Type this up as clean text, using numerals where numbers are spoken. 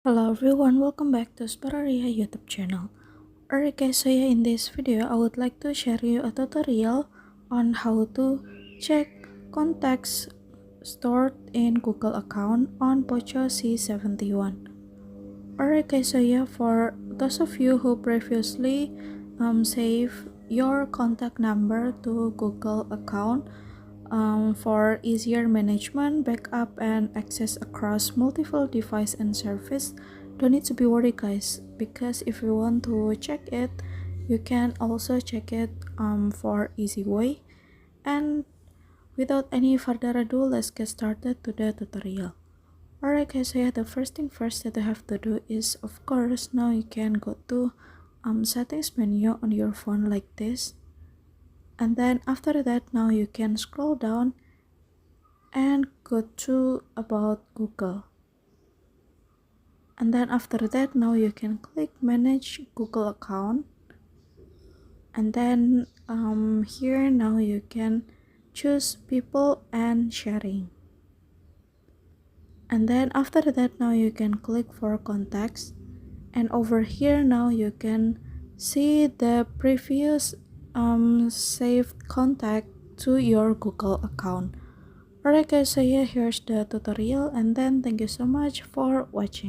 Hello everyone, welcome back to Spararia YouTube channel. Alright guys, so yeah, in this video I would like to share you a tutorial on how to check contacts stored in Google account on Poco C71. Alright guys, so yeah, for those of you who previously save your contact number to Google account, for easier management, backup, and access across multiple device and service, don't need to be worried guys, because if you want to check it, you can also check it for easy way. And without any further ado, let's get started to the tutorial. Alright guys, so yeah, the first thing first that you have to do is, of course, now you can go to settings menu on your phone like this. And then after that, now you can scroll down and go to about Google. And then after that, now you can click manage Google account. And then here now you can choose people and sharing. And then after that, now you can click for contacts. And over here now you can see the previous saved contact to your Google account. Alright guys, so yeah, here's the tutorial, and then thank you so much for watching.